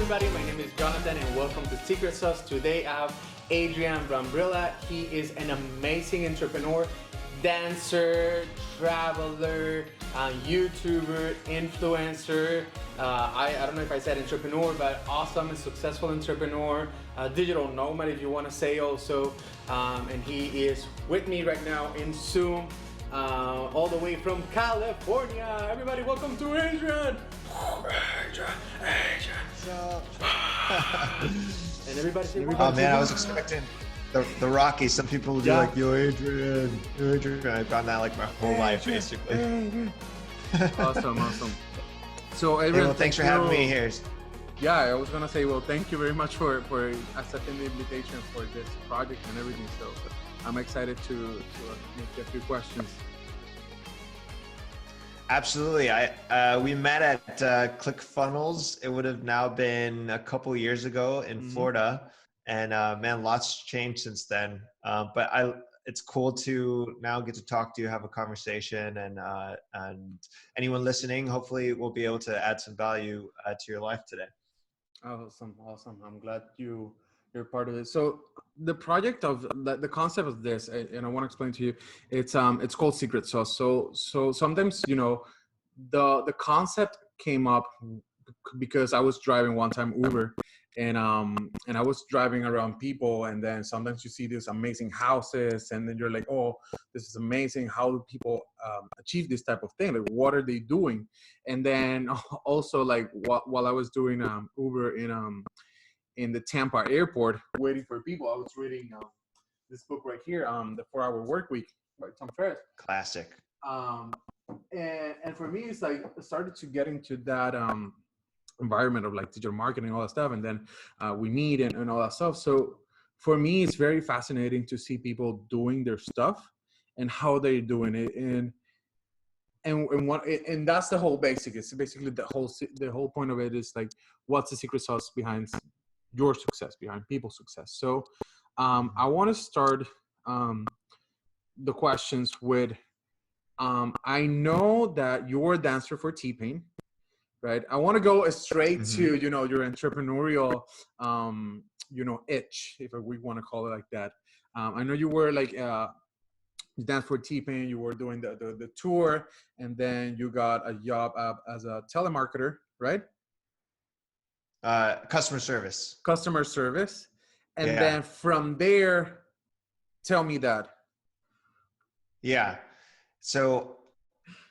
everybody, my name is Jonathan and welcome to Secret Sauce. Today I have Adrian Brambilla. He is an amazing entrepreneur, dancer, traveler, YouTuber, influencer. I don't know if I said entrepreneur, but awesome and successful entrepreneur, digital nomad if you want to say also. And he is with me right now in Zoom, all the way from California. Everybody, welcome to Adrian. And everybody say, oh man, I was expecting the Rocky. Some people will do like, yo, Adrian, Adrian. I've done that like my whole life, basically. Awesome. So Adrian, Hey, well, thanks for having me here. Yeah, I was gonna say, well, thank you very much for accepting the invitation for this project and everything. So I'm excited to make a few questions. Absolutely. We met at ClickFunnels. It would have now been a couple years ago in Florida, and man, lots changed since then. But it's cool to now get to talk to you, have a conversation, and anyone listening, hopefully, will be able to add some value to your life today. Awesome. I'm glad you're part of it. So the project of the concept of this, and I want to explain to you, it's called Secret Sauce. So sometimes, the concept came up because I was driving one time Uber, and I was driving around people, and then sometimes you see these amazing houses, and then you're like, oh, this is amazing. How do people achieve this type of thing? Like, what are they doing? And then also, like, while I was doing Uber in the Tampa airport, waiting for people, I was reading this book right here, The 4-Hour Workweek by Tom Ferriss. Classic. And for me, it's like I started to get into that environment of like digital marketing, all that stuff, and then we meet and all that stuff. So for me, it's very fascinating to see people doing their stuff and how they're doing it, and that's the whole basic. It's basically the whole point of it is like, what's the secret sauce behind your success, behind people's success. So I want to start the questions with, I know that you're a dancer for T-Pain, right? I want to go straight to, your entrepreneurial, itch, if we want to call it like that. I know you were like, you danced for T-Pain, you were doing the tour, and then you got a job as a telemarketer, right? Customer service. And then from there, tell me that. Yeah. So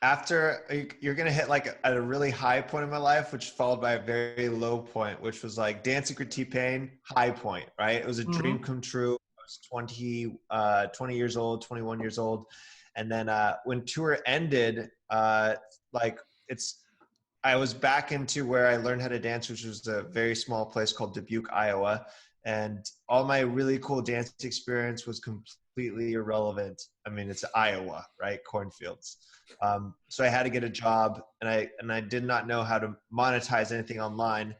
after, you're going to hit like at a really high point in my life, which followed by a very low point, which was like dancing for T-Pain, high point, right? It was a dream come true. I was 20 years old, 21 years old. And then when tour ended, I was back into where I learned how to dance, which was a very small place called Dubuque, Iowa. And all my really cool dance experience was completely irrelevant. I mean, it's Iowa, right? Cornfields. So I had to get a job, and I did not know how to monetize anything online.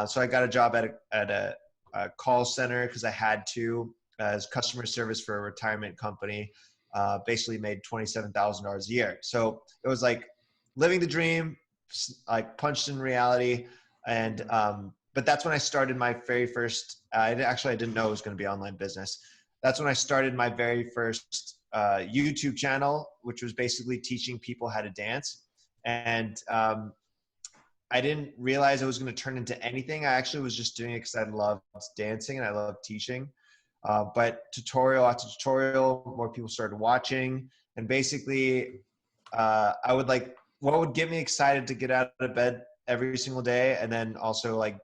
So I got a job at a call center because I had to, as customer service for a retirement company. Basically made $27,000 a year. So it was like living the dream, like punched in reality. And but that's when I started my very first. I didn't know it was going to be online business. That's when I started my very first YouTube channel, which was basically teaching people how to dance. And I didn't realize it was going to turn into anything. I actually was just doing it because I loved dancing and I loved teaching. But tutorial after tutorial, more people started watching. And basically, I would like, what would get me excited to get out of bed every single day, and then also like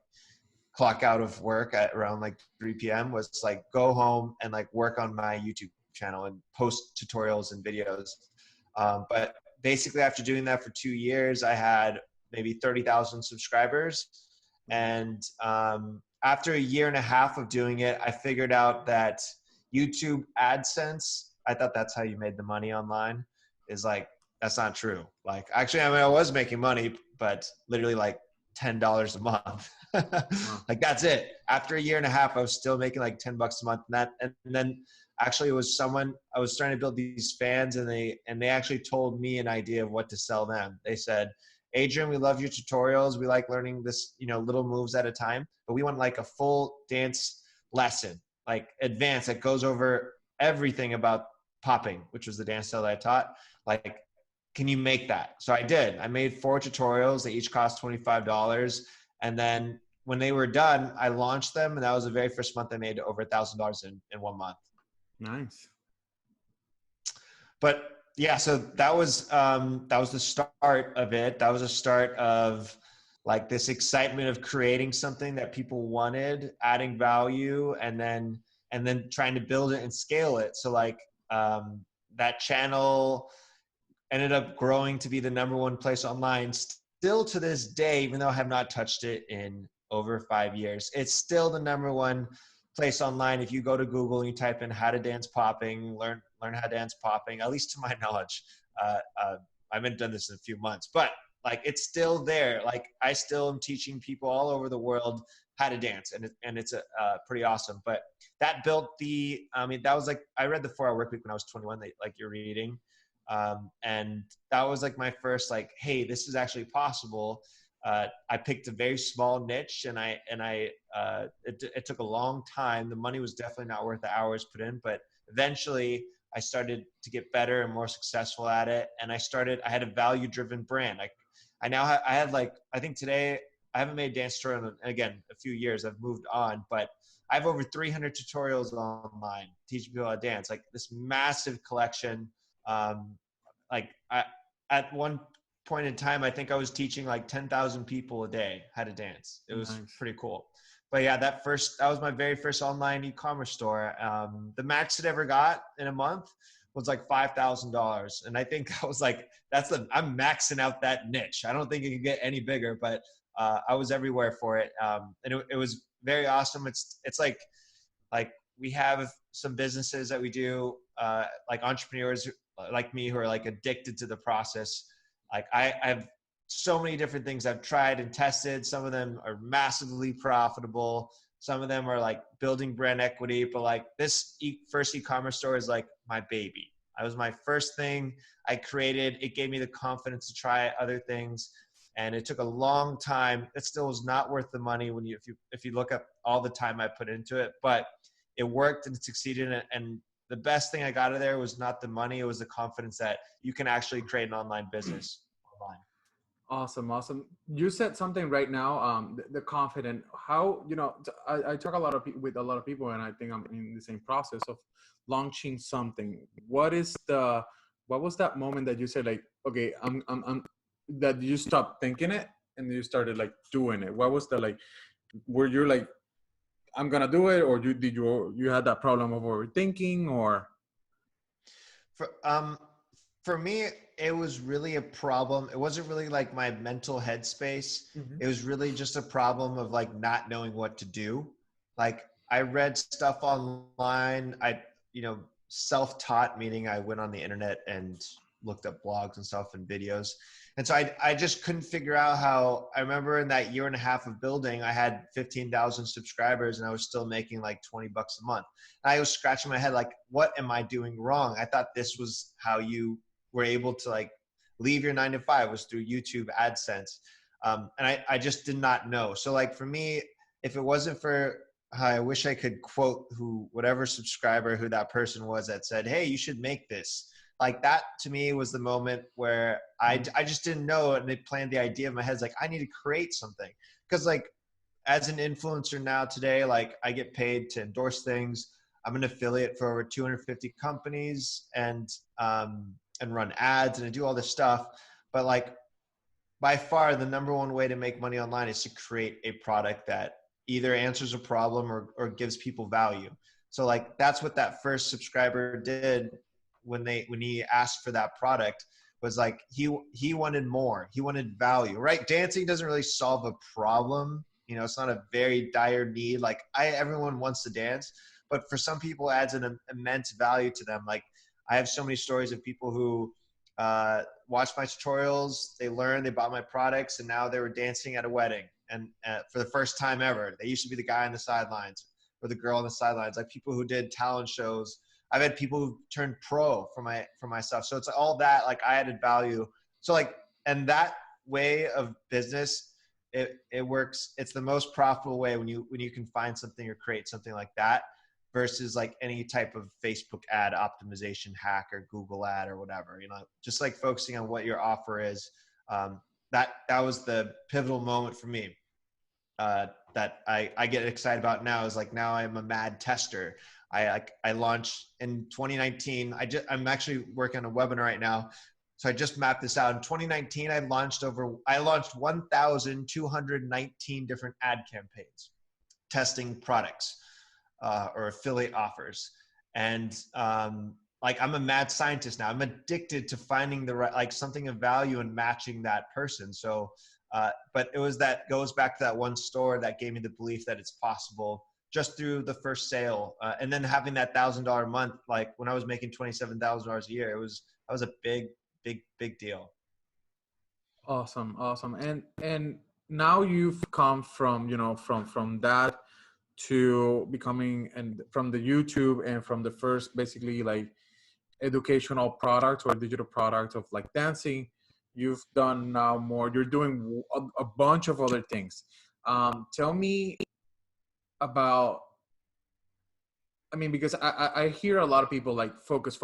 clock out of work at around like 3 p.m. was like go home and like work on my YouTube channel and post tutorials and videos. But basically after doing that for 2 years, I had maybe 30,000 subscribers. And after a year and a half of doing it, I figured out that YouTube AdSense, I thought that's how you made the money online, is like, that's not true. Like, actually, I mean, I was making money, but literally like $10 a month. Like, that's it. After a year and a half, I was still making like $10 a month. And then actually it was someone, I was trying to build these fans, and they actually told me an idea of what to sell them. They said, Adrian, we love your tutorials. We like learning this, little moves at a time, but we want like a full dance lesson, like advanced, that goes over everything about popping, which was the dance style that I taught. Like, can you make that? So I did. I made 4 tutorials. They each cost $25. And then when they were done, I launched them. And that was the very first month I made over $1,000 in 1 month. Nice. But yeah, so that was the start of it. That was a start of like this excitement of creating something that people wanted, adding value, and then trying to build it and scale it. So like that channel ended up growing to be the #1 place online still to this day, even though I have not touched it in over 5 years. It's still the #1 place online. If you go to Google and you type in how to dance popping, learn how to dance popping, at least to my knowledge. I haven't done this in a few months, but like it's still there. Like I still am teaching people all over the world how to dance, and it's pretty awesome. But that built that was like, I read the 4 Hour Workweek when I was 21, like you're reading. And that was like my first, like, hey, this is actually possible. I picked a very small niche, and it took a long time. The money was definitely not worth the hours put in, but eventually I started to get better and more successful at it. And I had a value-driven brand. I think today I haven't made a dance tutorial in, again, a few years. I've moved on, but I have over 300 tutorials online teaching people how to dance, like this massive collection. At one point in time, I think I was teaching like 10,000 people a day how to dance. It was pretty cool. But yeah, that was my very first online e-commerce store. The max it ever got in a month was like $5,000. And I think I was like, I'm maxing out that niche. I don't think it could get any bigger, but I was everywhere for it. And it was very awesome. It's like we have some businesses that we do, like entrepreneurs like me who are like addicted to the process. Like I have so many different things I've tried and tested. Some of them are massively profitable. Some of them are like building brand equity, but like this first e-commerce store is like my baby. It was my first thing I created. It gave me the confidence to try other things. And it took a long time. It still was not worth the money if you look up all the time I put into it, but it worked and it succeeded. And the best thing I got out of there was not the money. It was the confidence that you can actually create an online business online. Awesome. You said something right now, the confident, how, I talk with a lot of people, and I think I'm in the same process of launching something. What was that moment that you said like, okay, that you stopped thinking it and you started like doing it? What was the, like, were you like, I'm going to do it, or you had that problem of overthinking, or? For me, it was really a problem. It wasn't really like my mental headspace. Mm-hmm. It was really just a problem of like not knowing what to do. Like I read stuff online. Self-taught, meaning I went on the internet and looked up blogs and stuff and videos. And so I just couldn't figure out how. I remember in that year and a half of building, I had 15,000 subscribers and I was still making like $20 a month. And I was scratching my head like, what am I doing wrong? I thought this was how you were able to like leave your 9 to 5, was through YouTube AdSense. And I just did not know. So like for me, if it wasn't for how I wish I could quote whatever subscriber, who that person was that said, hey, you should make this. Like that to me was the moment where I just didn't know, and it planted the idea in my head. It's like, I need to create something. Because like as an influencer now today, like I get paid to endorse things. I'm an affiliate for over 250 companies and run ads and I do all this stuff. But like by far the #1 way to make money online is to create a product that either answers a problem or gives people value. So like that's what that first subscriber did when he asked for that product, was like he wanted more. He wanted value, right? Dancing doesn't really solve a problem. It's not a very dire need. Like everyone wants to dance, but for some people it adds an immense value to them. Like I have so many stories of people who watched my tutorials, they learned, they bought my products, and now they were dancing at a wedding. And for the first time ever, they used to be the guy on the sidelines or the girl on the sidelines, like people who did talent shows. I've had people who turned pro for my stuff. So it's all that, like I added value. So like, and that way of business, it works. It's the most profitable way when you can find something or create something like that versus like any type of Facebook ad optimization hack or Google ad or whatever, just like focusing on what your offer is. That was the pivotal moment for me. That I get excited about now is like, now I'm a mad tester. I launched in 2019. I'm actually working on a webinar right now. So I just mapped this out. In 2019, I launched 1,219 different ad campaigns, testing products or affiliate offers. And like, I'm a mad scientist now. I'm addicted to finding the right, like something of value and matching that person. So, but it was that goes back to that one store that gave me the belief that it's possible just through the first sale. And then having that $1,000 a month, like when I was making $27,000 a year, that was a big deal. Awesome. And now you've come from, from that to becoming, and from the YouTube and from the first basically like educational product or digital product of like dancing, you've done now more, you're doing a bunch of other things. Tell me about, I mean, because I hear a lot of people like focus,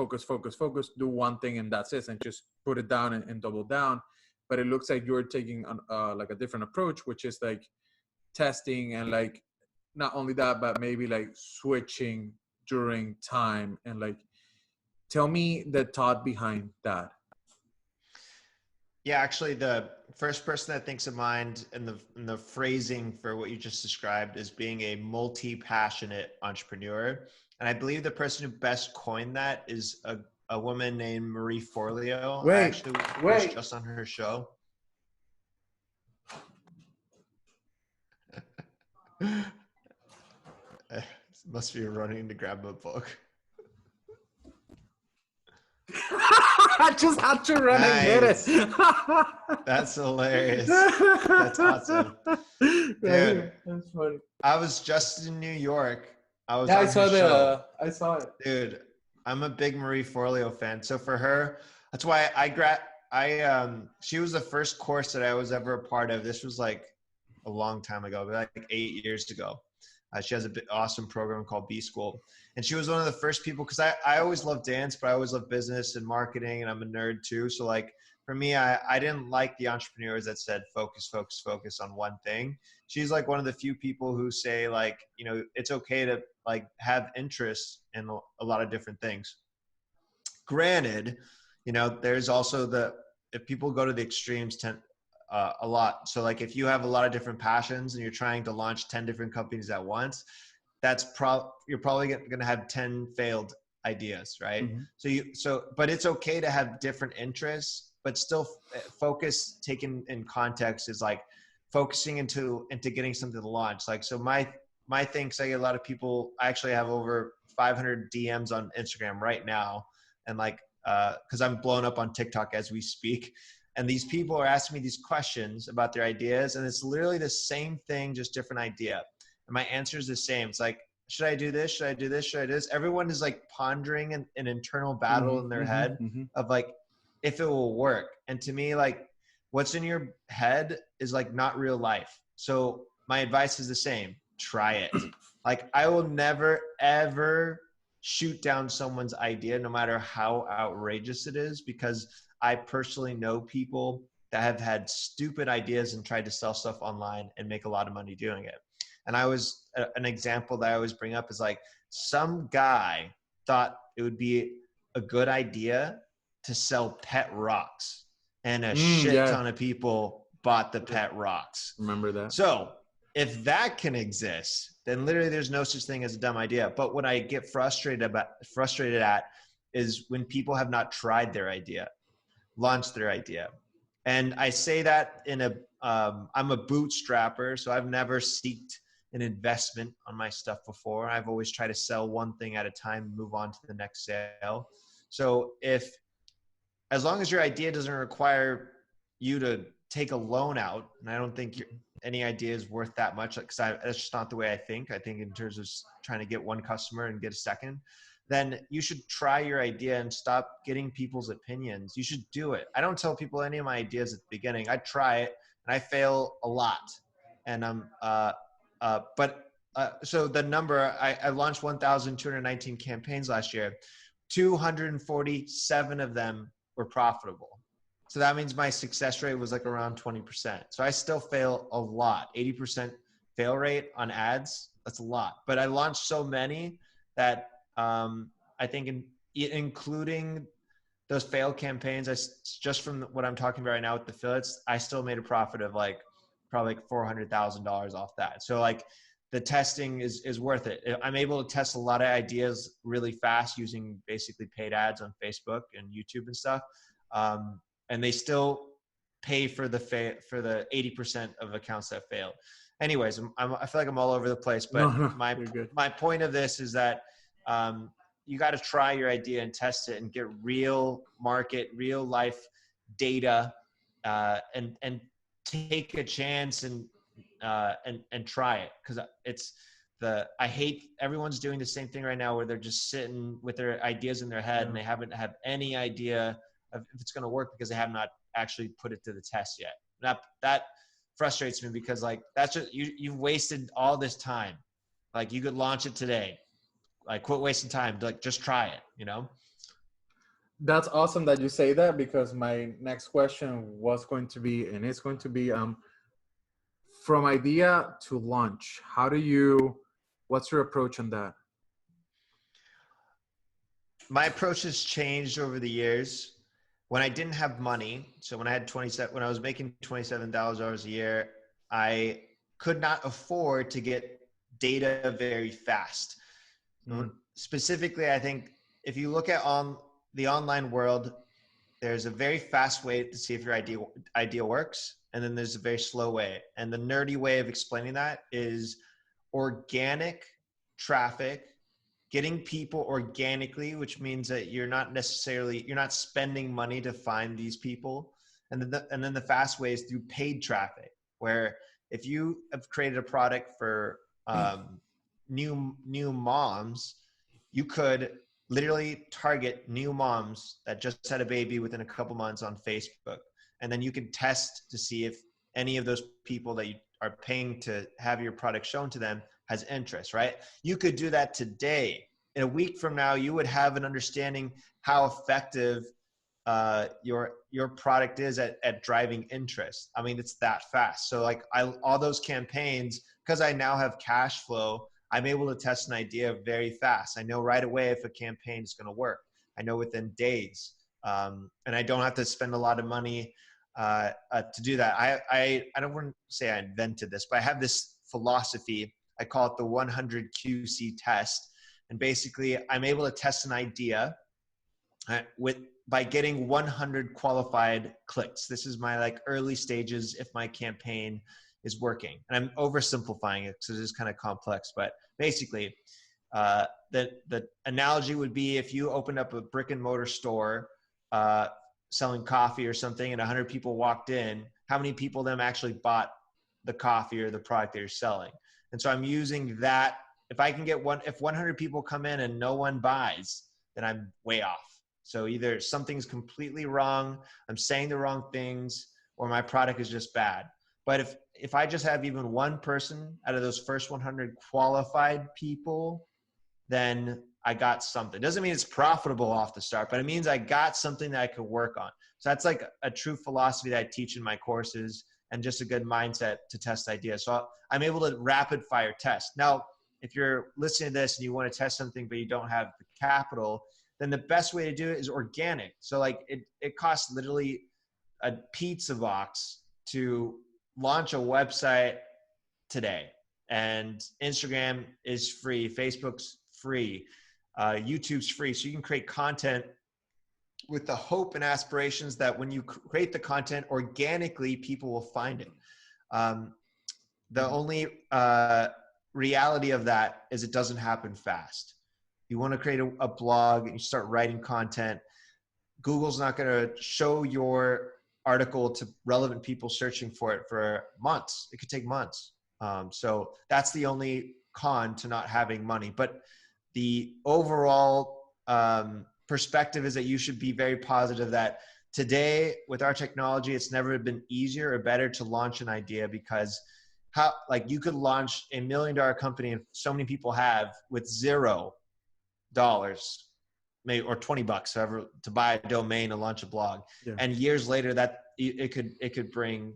do one thing and that's it, and just put it down and double down. But it looks like you're taking like a different approach, which is like testing and like not only that, but maybe like switching during time. And like, tell me the thought behind that. Yeah, actually, the first person that thinks of mind in the phrasing for what you just described is being a multi-passionate entrepreneur. And I believe the person who best coined that is a woman named Marie Forleo. I actually was just on her show. Must be running to grab a book. I just had to run and get it. That's hilarious. That's awesome. Dude, that's funny. I was just in New York. I saw it. Dude, I'm a big Marie Forleo fan. So for her, that's why she was the first course that I was ever a part of. This was like a long time ago, like 8 years ago. She has an awesome program called B School. And she was one of the first people, because I always loved dance, but I always loved business and marketing, and I'm a nerd too. So like for me, I didn't like the entrepreneurs that said focus on one thing. She's like one of the few people who say like, it's okay to like have interest in a lot of different things. Granted, there's also if people go to the extremes a lot. So like if you have a lot of different passions and you're trying to launch 10 different companies at once, you're probably going to have 10 failed ideas, right? Mm-hmm. But it's okay to have different interests, but still focus taken in context is like focusing into getting something to launch. Like, so my thing, cause I get a lot of people, I actually have over 500 DMs on Instagram right now. And like, cause I'm blown up on TikTok as we speak. And these people are asking me these questions about their ideas, and it's literally the same thing, just different idea. And my answer is the same. It's like, should I do this? Should I do this? Should I do this? Everyone is like pondering an internal battle in their head of like, if it will work. And to me, like what's in your head is like not real life. So my advice is the same. Try it. Like I will never, ever shoot down someone's idea, no matter how outrageous it is, because I personally know people that have had stupid ideas and tried to sell stuff online and make a lot of money doing it. And an example that I always bring up is like, some guy thought it would be a good idea to sell pet rocks, and a ton of people bought the pet rocks. Remember that? So if that can exist, then literally there's no such thing as a dumb idea. But what I get frustrated at is when people have not tried their idea, launched their idea. And I say that I'm a bootstrapper, so I've never sought an investment on my stuff before. I've always tried to sell one thing at a time and move on to the next sale. So as long as your idea doesn't require you to take a loan out, and I don't think any idea is worth that much, because that's just not the way I think. I think in terms of trying to get one customer and get a second. then you should try your idea and stop getting people's opinions. You should do it. I don't tell people any of my ideas at the beginning. I try it and I fail a lot. And so the number, I launched 1,219 campaigns last year. 247 of them were profitable. So that means my success rate was like around 20%. So I still fail a lot. 80% fail rate on ads. That's a lot. But I launched so many that I think including those failed campaigns, just from what I'm talking about right now with the affiliates, I still made a profit of like probably like $400,000 off that. So like the testing is worth it. I'm able to test a lot of ideas really fast using basically paid ads on Facebook and YouTube and stuff. And they still pay for the 80% of accounts that failed. Anyways, I feel like I'm all over the place, but my point of this is that you got to try your idea and test it and get real life data, and take a chance and try it. Cause I hate everyone's doing the same thing right now where they're just sitting with their ideas in their head and they haven't had any idea of if it's going to work because they have not actually put it to the test yet. That frustrates me because like, that's just, you've wasted all this time. Like you could launch it today. Like quit wasting time. Like just try it, you know? That's awesome that you say that, because my next question was going to be, and it's going to be, from idea to launch, what's your approach on that? My approach has changed over the years. When I didn't have money, so when I was making $27,000 a year, I could not afford to get data very fast. Specifically, I think if you look at the online world, there's a very fast way to see if your idea works, and then there's a very slow way. And the nerdy way of explaining that is organic traffic, getting people organically, which means that you're not spending money to find these people. And then the fast way is through paid traffic, where if you have created a product for new moms, you could literally target new moms that just had a baby within a couple months on Facebook. And then you can test to see if any of those people that you are paying to have your product shown to them has interest, right? You could do that today. In a week from now, you would have an understanding how effective your product is at driving interest. I mean, it's that fast. So like all those campaigns, because I now have cash flow, I'm able to test an idea very fast. I know right away if a campaign is going to work. I know within days, and I don't have to spend a lot of money to do that. I don't want to say I invented this, but I have this philosophy. I call it the 100 QC test. And basically, I'm able to test an idea by getting 100 qualified clicks. This is my like early stages if my campaign is working. And I'm oversimplifying it because it is kind of complex. But basically, the analogy would be if you opened up a brick and mortar store selling coffee or something, and 100 people walked in, how many people of them actually bought the coffee or the product that you're selling? And so I'm using that. If I can get if 100 people come in and no one buys, then I'm way off. So either something's completely wrong, I'm saying the wrong things, or my product is just bad. But if I just have even one person out of those first 100 qualified people, then I got something. Doesn't mean it's profitable off the start, but it means I got something that I could work on. So that's like a true philosophy that I teach in my courses, and just a good mindset to test ideas. So I'm able to rapid fire test. Now, if you're listening to this and you want to test something, but you don't have the capital, then the best way to do it is organic. So like it costs literally a pizza box to launch a website today. And Instagram is free. Facebook's free. YouTube's free. So you can create content with the hope and aspirations that when you create the content organically, people will find it. The only reality of that is it doesn't happen fast. You want to create a blog and you start writing content. Google's not going to show your article to relevant people searching for it for months. It could take months. So that's the only con to not having money. But the overall perspective is that you should be very positive that today with our technology, it's never been easier or better to launch an idea, because how, like, you could launch $1 million company, and so many people have, with $0, maybe, or $20, however, to buy a domain and launch a blog. Yeah. And years later, that it could bring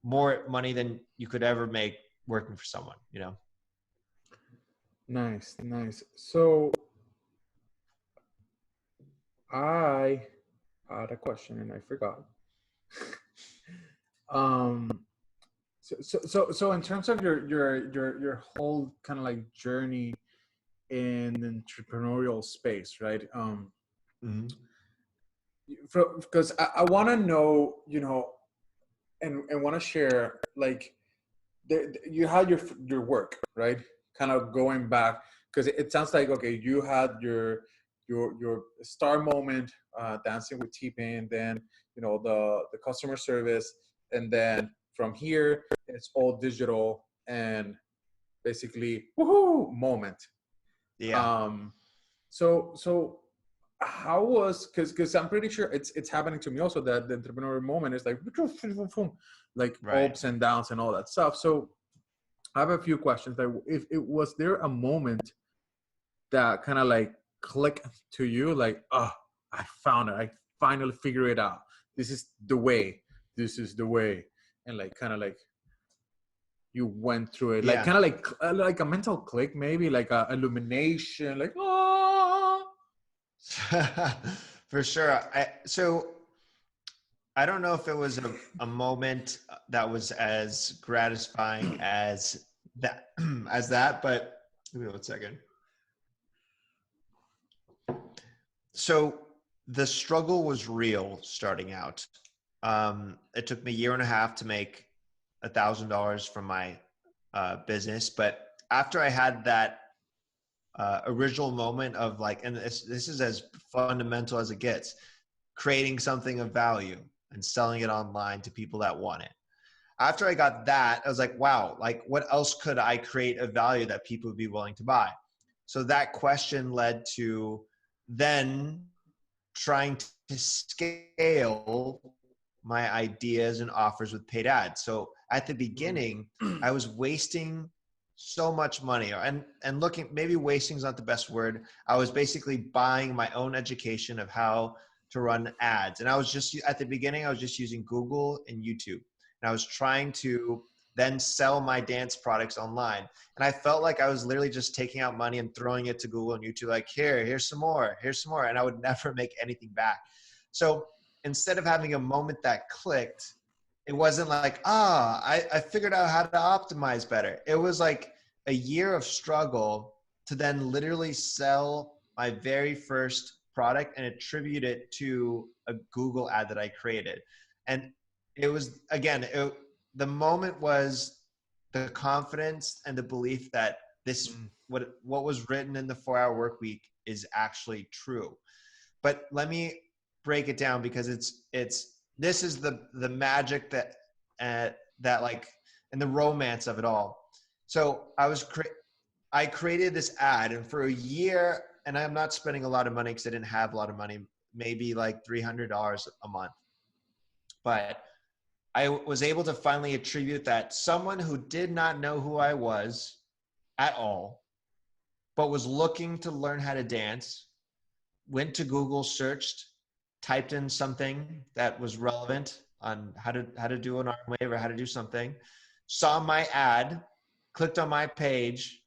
more money than you could ever make working for someone, you know? Nice. So I had a question and I forgot. So in terms of your whole kind of like journey in the entrepreneurial space, right? Because I want to know, you know, and want to share, like, you had your work, right? Kind of going back, because it sounds like, okay, you had your star moment, dancing with T-Pain, then, you know, the customer service, and then from here it's all digital and basically woohoo moment. Yeah. So how was, because I'm pretty sure it's happening to me also, that the entrepreneurial moment is like Right. ups and downs and all that stuff. So I have a few questions. Like, if it was there a moment that kind of like clicked to you, like, oh, I found it, I finally figured it out, this is the way, and like kind of like you went through it, like Yeah. kind of like a mental click, maybe like a illumination, like, oh. For sure. So I don't know if it was a moment that was as gratifying as that, but give me 1 second. So the struggle was real starting out. It took me 1.5 years to make $1,000 from my business. But after I had that original moment of like, and this is as fundamental as it gets, creating something of value and selling it online to people that want it. After I got that, I was like, wow, like, what else could I create of value that people would be willing to buy? So that question led to then trying to scale my ideas and offers with paid ads. So at the beginning, I was wasting so much money, and looking, maybe wasting is not the best word. I was basically buying my own education of how to run ads. And I was just, at the beginning, I was just using Google and YouTube. And I was trying to then sell my dance products online. And I felt like I was literally just taking out money and throwing it to Google and YouTube, like, here's some more. And I would never make anything back. So instead of having a moment that clicked, it wasn't like, I figured out how to optimize better. It was like a year of struggle to then literally sell my very first product and attribute it to a Google ad that I created. And it was, again, the moment was the confidence and the belief that this, what was written in the 4-Hour Work Week is actually true. But let me break it down, because this is the magic that like, and the romance of it all. So I created this ad, and for a year, and I'm not spending a lot of money because I didn't have a lot of money, maybe like $300 a month. But I was able to finally attribute that someone who did not know who I was at all, but was looking to learn how to dance, went to Google, searched, typed in something that was relevant on how to do an arm wave or how to do something, saw my ad, clicked on my page,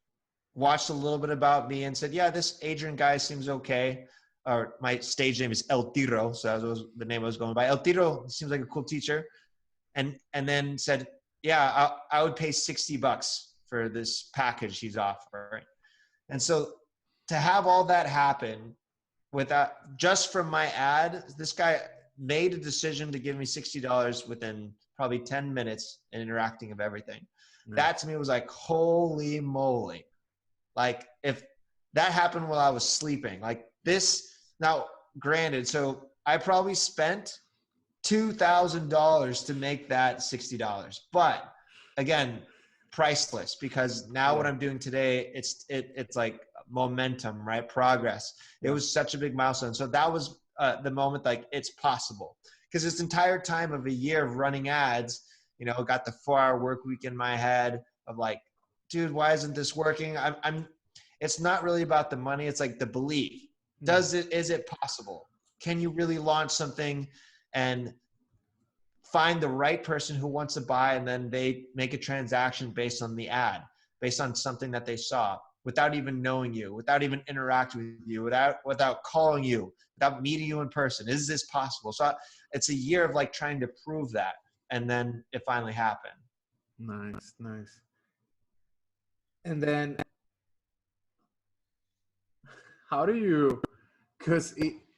watched a little bit about me, and said, yeah, this Adrian guy seems okay. Or my stage name is El Tiro, so that was the name I was going by. El Tiro seems like a cool teacher. And then said, yeah, I would pay $60 for this package he's offering. And so to have all that happen without, just from my ad, this guy made a decision to give me $60 within probably 10 minutes and interacting of everything. That to me was like, holy moly. Like, if that happened while I was sleeping, like this, now granted, so I probably spent $2,000 to make that $60, but again, priceless, because now what I'm doing today, it's like momentum, right? Progress. It was such a big milestone. So that was the moment, like, it's possible. Because this entire time of a year of running ads, you know, got the 4-hour work week in my head of like, dude, why isn't this working? It's not really about the money. It's like the belief. Is it possible? Can you really launch something and find the right person who wants to buy, and then they make a transaction based on the ad, based on something that they saw, without even knowing you, without even interacting with you, without calling you, without meeting you in person? Is this possible? So it's a year of like trying to prove that. And then it finally happened. Nice, nice. And then how do you, because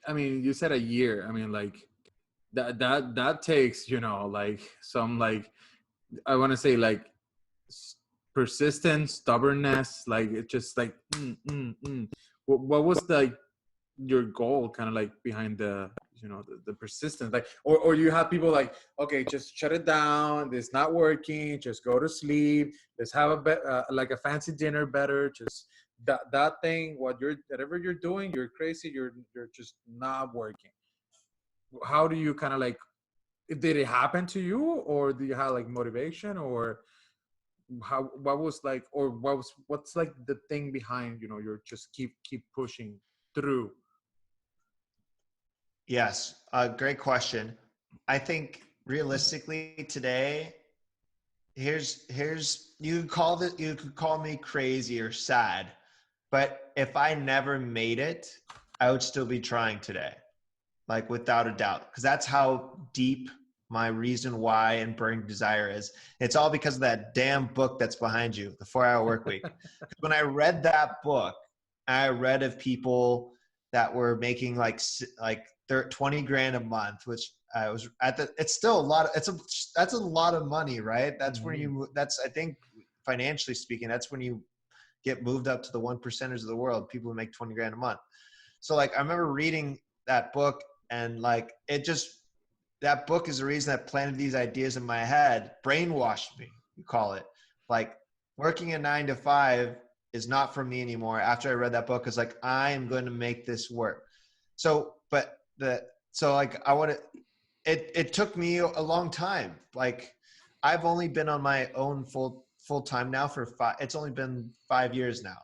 I mean, you said a year. I mean, like that takes, you know, like some, like, I want to say, like, persistence, stubbornness, like it just like what was like your goal kind of like behind the, you know, the persistence, like, or you have people like, okay, just shut it down, it's not working, just go to sleep, let's have like a fancy dinner better, just that thing, whatever you're doing, you're crazy, you're just not working. How do you kind of like, did it happen to you, or do you have like motivation, or what was like, or what's like the thing behind, you know, you're just keep pushing through? Yes, great question. I think realistically today, here's you could call me crazy or sad, but if I never made it, I would still be trying today, like without a doubt, because that's how deep my reason why and burning desire is. It's all because of that damn book that's behind you, the 4-Hour Work Week. When I read that book, I read of people that were making like 20 grand a month, which I was at it's still a lot. That's a lot of money, right? That's where I think financially speaking, that's when you get moved up to the 1%ers of the world, people who make 20 grand a month. So like, I remember reading that book, and like, that book is the reason that planted these ideas in my head, brainwashed me, you call it. Like, working a 9 to 5 is not for me anymore. After I read that book, it's like, I am going to make this work. So, like, it took me a long time. Like, I've only been on my own full time now it's only been 5 years now.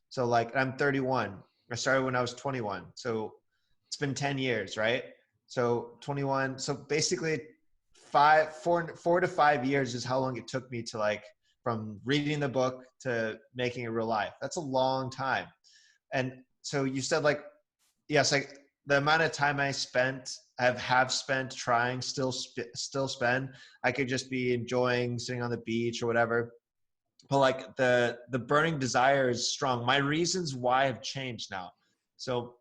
So like, I'm 31. I started when I was 21. So it's been 10 years, right? So 21. So basically 4 to 5 years is how long it took me to, like, from reading the book to making it real life. That's a long time. And so you said, like, yes, like the amount of time I have spent trying, still spend, I could just be enjoying sitting on the beach or whatever. But like, the burning desire is strong. My reasons why have changed now. So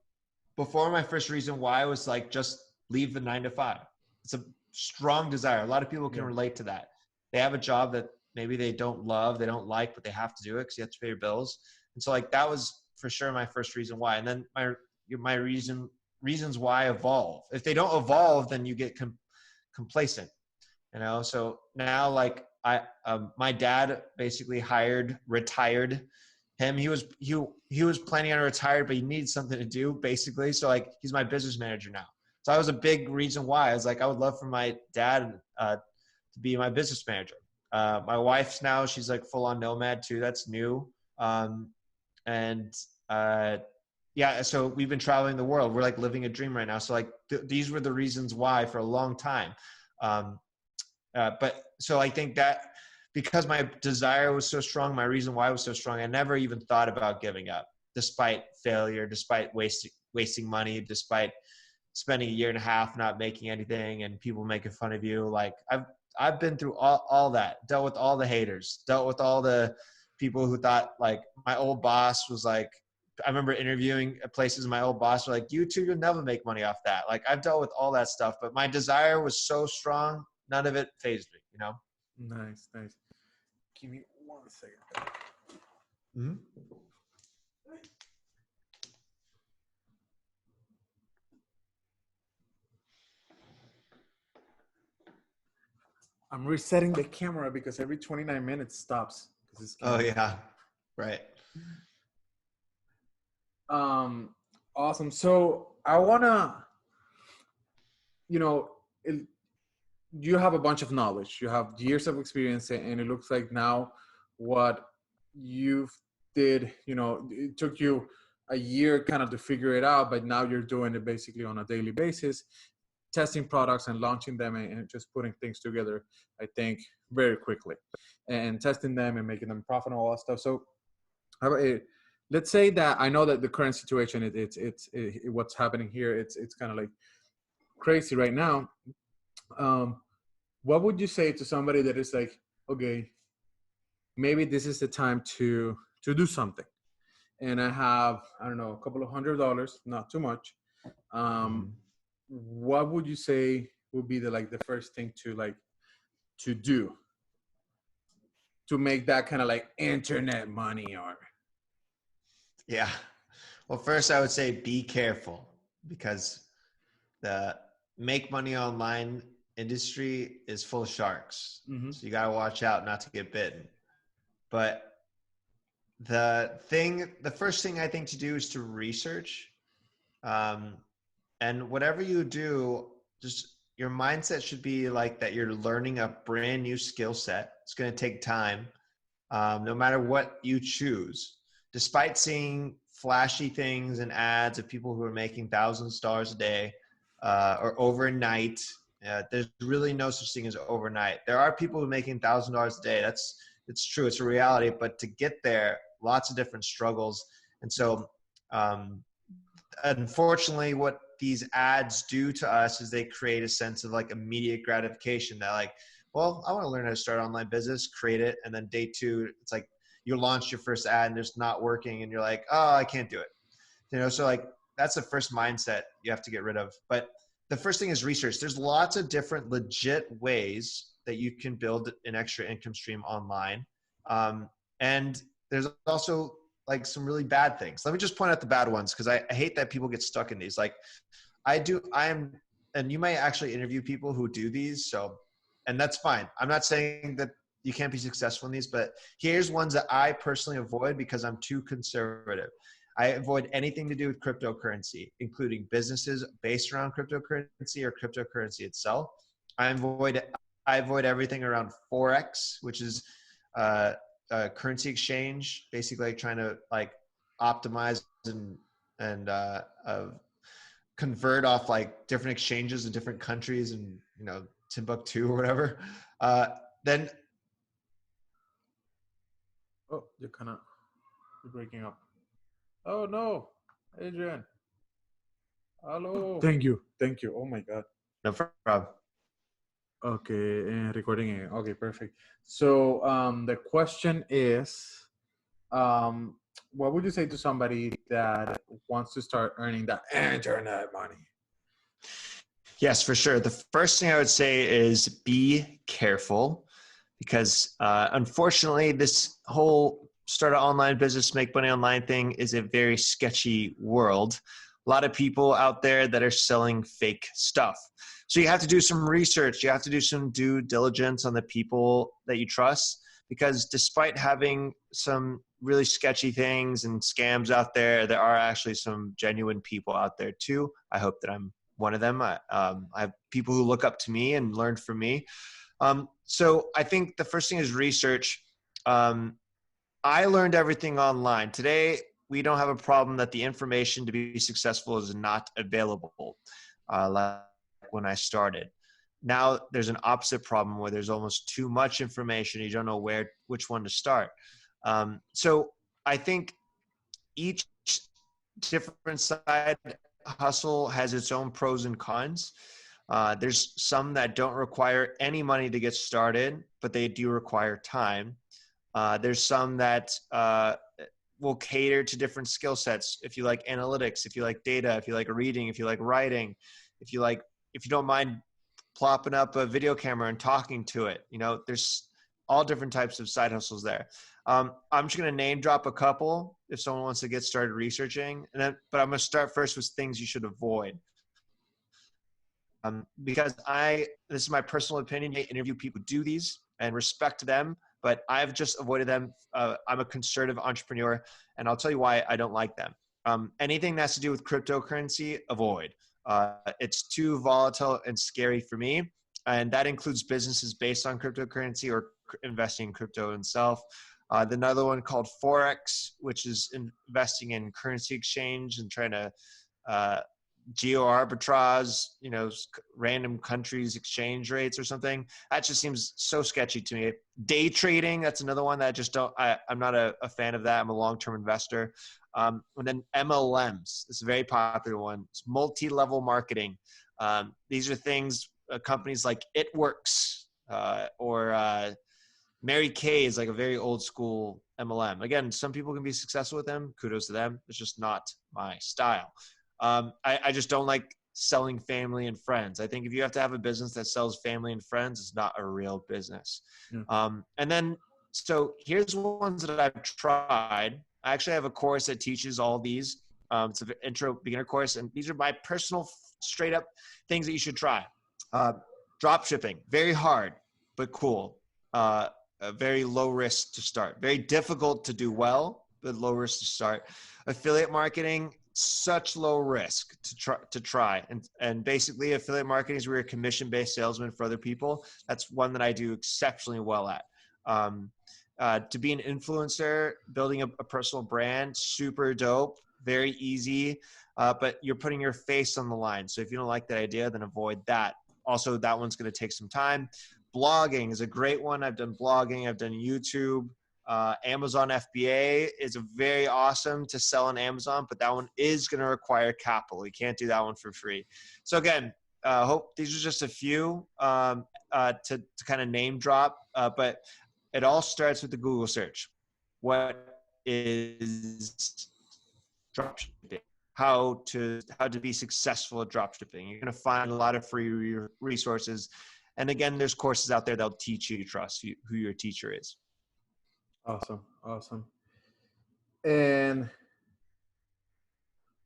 before, my first reason why was like, just leave the 9 to 5. It's a strong desire. A lot of people can relate to that. They have a job that maybe they don't love, they don't like, but they have to do it because you have to pay your bills. And so like, that was for sure my first reason why. And then my reasons why evolve. If they don't evolve, then you get complacent, you know? So now, like, my dad basically retired him. He was planning on retired, but he needed something to do, basically. So like, he's my business manager now. So that was a big reason why. I was like, I would love for my dad to be my business manager. My wife's now, she's like full on nomad too. That's new. And yeah, so we've been traveling the world. We're like living a dream right now. So like, these were the reasons why for a long time. But so I think that because my desire was so strong, my reason why was so strong, I never even thought about giving up, despite failure, despite wasting money, despite spending a year and a half not making anything and people making fun of you. Like, I've been through all that, dealt with all the haters, dealt with all the people who thought, like, my old boss was like, I remember interviewing at places, my old boss were like, you two, you'll never make money off that. Like, I've dealt with all that stuff, but my desire was so strong, none of it fazed me, you know? Nice, nice. Give me 1 second. Mm-hmm. I'm resetting the camera because every 29 minutes stops. Oh yeah, right. Um, awesome. So I wanna, you know, it, you have a bunch of knowledge. You have years of experience, and it looks like now what you've did. You know, it took you a year kind of to figure it out, but now you're doing it basically on a daily basis, testing products and launching them, and just putting things together. I think very quickly, and testing them and making them profitable, all that stuff. So how about it? Let's say that I know that the current situation, what's happening here. It's kind of like crazy right now. Um, what would you say to somebody that is like, okay, maybe this is the time to do something, and I have, I don't know, a couple of $100, not too much. Um, Mhm. what would you say would be the like the first thing to like to do to make that kind of like internet money or Yeah. Well, first I would say be careful because the make money online industry is full of sharks. mm-hmm. So you got to watch out not to get bitten. But the first thing I think to do is to research. Um, and whatever you do, just your mindset should be like that you're learning a brand new skill set. It's going to take time, no matter what you choose. Despite seeing flashy things and ads of people who are making thousands of dollars a day or overnight, there's really no such thing as overnight. There are people who are making $1,000 a day. It's true. It's a reality. But to get there, lots of different struggles. And so, unfortunately, what these ads do to us is they create a sense of like immediate gratification that like, well, I want to learn how to start an online business, create it. And then day two, it's like you launched your first ad and it's not working. And you're like, oh, I can't do it. So like that's the first mindset you have to get rid of. But the first thing is research. There's lots of different legit ways that you can build an extra income stream online. And there's also like some really bad things. Let me just point out the bad ones because I hate that people get stuck in these. Like and you might actually interview people who do these. So, and that's fine. I'm not saying that you can't be successful in these, but here's ones that I personally avoid because I'm too conservative. I avoid anything to do with cryptocurrency, including businesses based around cryptocurrency or cryptocurrency itself. I avoid I avoid everything around Forex, which is currency exchange, basically like trying to like optimize and convert off like different exchanges in different countries and Timbuktu or whatever. Then oh, you're breaking up. Oh no, Adrian. Hello. Thank you. Oh my God. no problem. Okay, and recording again. Okay, perfect. So the question is, um, what would you say to somebody that wants to start earning that internet money? Yes, for sure. The first thing I would say is be careful because unfortunately, this whole start an online business, make money online thing is a very sketchy world. A lot of people out there that are selling fake stuff. So you have to do some research. You have to do some due diligence on the people that you trust because despite having some really sketchy things and scams out there, there are actually some genuine people out there too. I hope that I'm one of them. I have people who look up to me and learn from me. So I think the first thing is research. I learned everything online. Today, we don't have a problem that the information to be successful is not available, like when I started. Now there's an opposite problem where there's almost too much information. You don't know which one to start. So I think each different side hustle has its own pros and cons. There's some that don't require any money to get started, but they do require time. There's some that will cater to different skill sets. If you like analytics, if you like data, if you like reading, if you like writing, if you don't mind plopping up a video camera and talking to it, there's all different types of side hustles there. I'm just going to name drop a couple if someone wants to get started researching, but I'm going to start first with things you should avoid. Because this is my personal opinion. I interview people who do these and respect them, but I've just avoided them. I'm a conservative entrepreneur, and I'll tell you why I don't like them. Anything that has to do with cryptocurrency, avoid. It's too volatile and scary for me. And that includes businesses based on cryptocurrency or investing in crypto itself. Another one called Forex, which is investing in currency exchange and trying to geo arbitrage, random countries' exchange rates or something. That just seems so sketchy to me. Day trading, that's another one that I just don't, I'm not a fan of that. I'm a long-term investor. And then MLMs, this is a very popular one. It's multi-level marketing. These are things, companies like It Works or Mary Kay is like a very old school MLM. Again, some people can be successful with them. Kudos to them. It's just not my style. I just don't like selling family and friends. I think if you have to have a business that sells family and friends, it's not a real business. Yeah. And then, so here's ones that I've tried. I actually have a course that teaches all these. It's an intro beginner course. And these are my personal straight up things that you should try. Drop shipping, very hard, but cool. Very low risk to start. Very difficult to do well, but low risk to start. Affiliate marketing, such low risk to try. And basically affiliate marketing is where you're a commission-based salesman for other people. That's one that I do exceptionally well at. To be an influencer, building a personal brand, super dope, very easy, but you're putting your face on the line. So if you don't like that idea, then avoid that. Also, that one's going to take some time. Blogging is a great one. I've done blogging. I've done YouTube. Amazon FBA is a very awesome to sell on Amazon, but that one is going to require capital. You can't do that one for free. So again, hope these are just a few to kind of name drop, but it all starts with the Google search. What is dropshipping? How to be successful at dropshipping? You're going to find a lot of free resources. And again, there's courses out there that'll teach you to trust who your teacher is. Awesome. And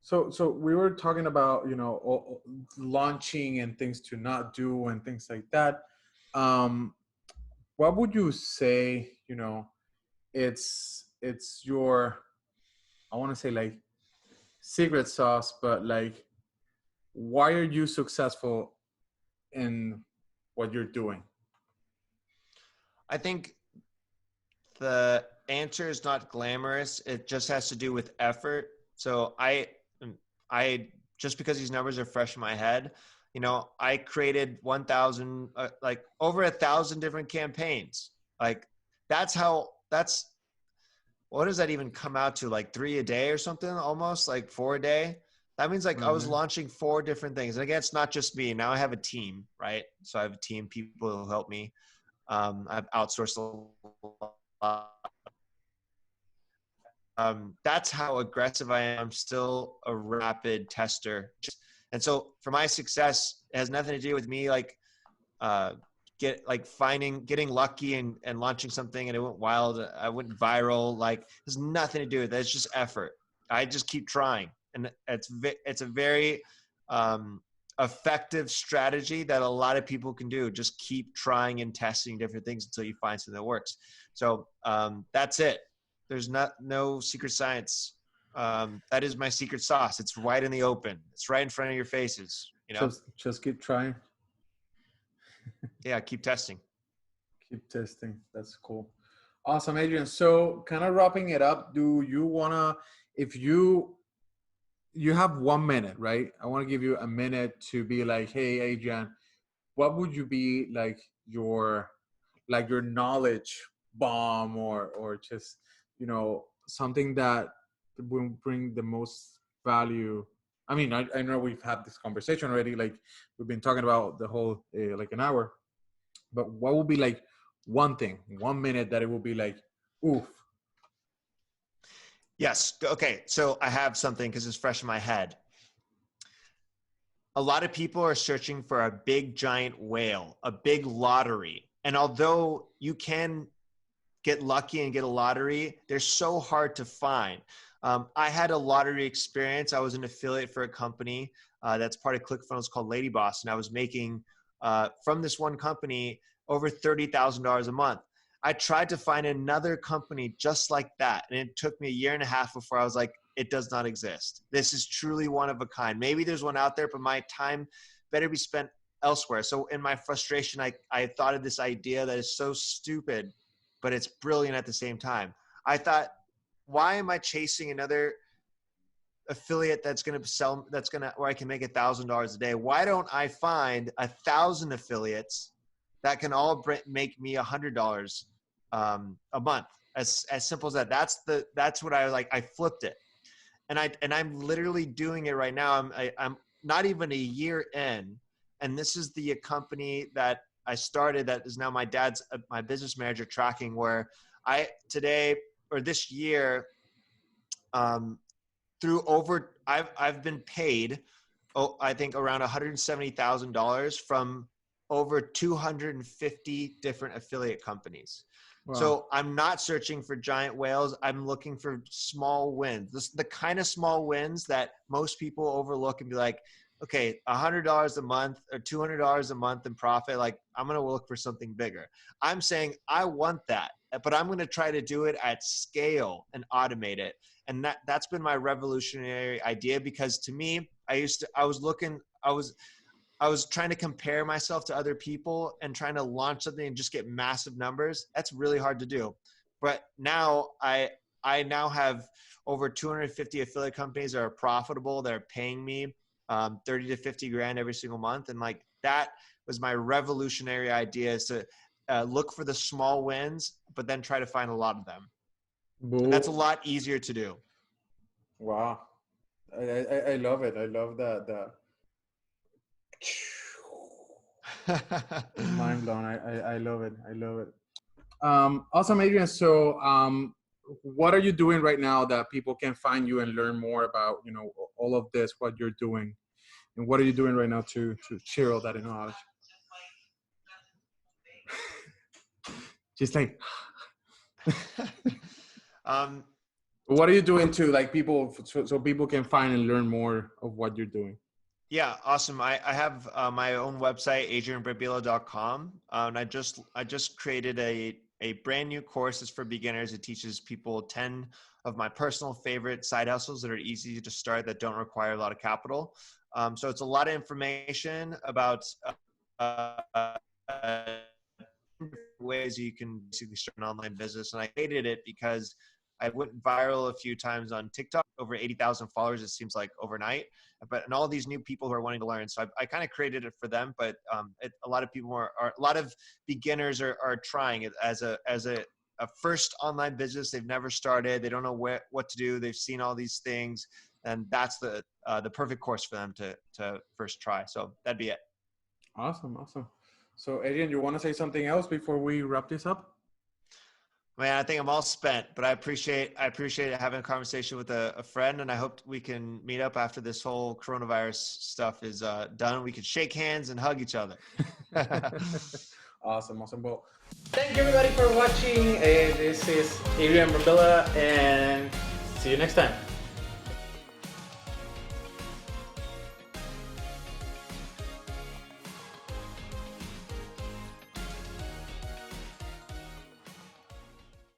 so we were talking about, launching and things to not do and things like that. What would you say, it's your, I want to say like secret sauce, but like, why are you successful in what you're doing? I think the answer is not glamorous. It just has to do with effort. So I just because these numbers are fresh in my head, I created 1,000, like over 1,000 different campaigns. Like what does that even come out to? Like 3 a day or something, almost like 4 a day. That means like I was launching 4 different things. And again, it's not just me. Now I have a team, right? So I have a team, people who help me. I've outsourced a lot. That's how aggressive I am. I'm still a rapid tester. And so for my success, it has nothing to do with me getting lucky and launching something and it went wild. I went viral. Like there's nothing to do with it. It's just effort. I just keep trying. And it's a very effective strategy that a lot of people can do. Just keep trying and testing different things until you find something that works. So that's it. There's no secret science. That is my secret sauce. It's right in the open. It's right in front of your faces. Just keep trying. Yeah, keep testing. Keep testing. That's cool. Awesome, Adrian. So kind of wrapping it up, do you wanna, if you have 1 minute, right? I want to give you a minute to be like, hey, Adrian, what would you be like your knowledge bomb or just, something that will bring the most value? I mean, I know we've had this conversation already, like we've been talking about the whole, like an hour, but what would be like one thing, 1 minute that it will be like, oof. Yes. Okay. So I have something because it's fresh in my head. A lot of people are searching for a big giant whale, a big lottery. And although you can get lucky and get a lottery, they're so hard to find. I had a lottery experience. I was an affiliate for a company that's part of ClickFunnels called Lady Boss. And I was making from this one company over $30,000 a month. I tried to find another company just like that. And it took me 1.5 years before I was like, it does not exist. This is truly one of a kind. Maybe there's one out there, but my time better be spent elsewhere. So in my frustration, I thought of this idea that is so stupid, but it's brilliant at the same time. I thought, why am I chasing another affiliate that's going to sell, where I can make $1,000 a day? Why don't I find 1,000 affiliates that can all make me $100 a month? As simple as that. That's what I like. I flipped it, and I'm literally doing it right now. I'm not even a year in, and this is the company that I started that is now my dad's my business manager tracking, where this year I've been paid I think around $170,000 from over 250 different affiliate companies. Wow. So I'm not searching for giant whales. I'm looking for small wins. The kind of small wins that most people overlook and be like, okay, $100 a month or $200 a month in profit. Like, I'm going to look for something bigger. I'm saying I want that, but I'm going to try to do it at scale and automate it. And that's been my revolutionary idea, because to me, I was trying to compare myself to other people and trying to launch something and just get massive numbers. That's really hard to do. But now I now have over 250 affiliate companies that are profitable. They're paying me 30 to 50 grand every single month. And like, that was my revolutionary idea, is to look for the small wins, but then try to find a lot of them. And that's a lot easier to do. Wow. I love it. I love that. Mind blown. I love it. I love it. Awesome, Adrian. So what are you doing right now that people can find you and learn more about, all of this, what you're doing, and what are you doing right now to share all that knowledge? Just like, what are you doing to like people, so people can find and learn more of what you're doing? Yeah, awesome. I have my own website, adrianbrambilla.com. And I just created a brand new course. It's for beginners. It teaches people 10 of my personal favorite side hustles that are easy to start, that don't require a lot of capital. So it's a lot of information about ways you can basically start an online business. And I created it because I went viral a few times on TikTok, over 80,000 followers. It seems like overnight, and all these new people who are wanting to learn. So I kind of created it for them, but a lot of people a lot of beginners are trying it as a first online business. They've never started. They don't know what to do. They've seen all these things, and that's the perfect course for them to first try. So that'd be it. Awesome. So Adrian, you want to say something else before we wrap this up? Man, I think I'm all spent, but I appreciate having a conversation with a friend, and I hope we can meet up after this whole coronavirus stuff is done. We can shake hands and hug each other. Awesome. Well, thank you everybody for watching. This is Adrian Brambilla, and see you next time.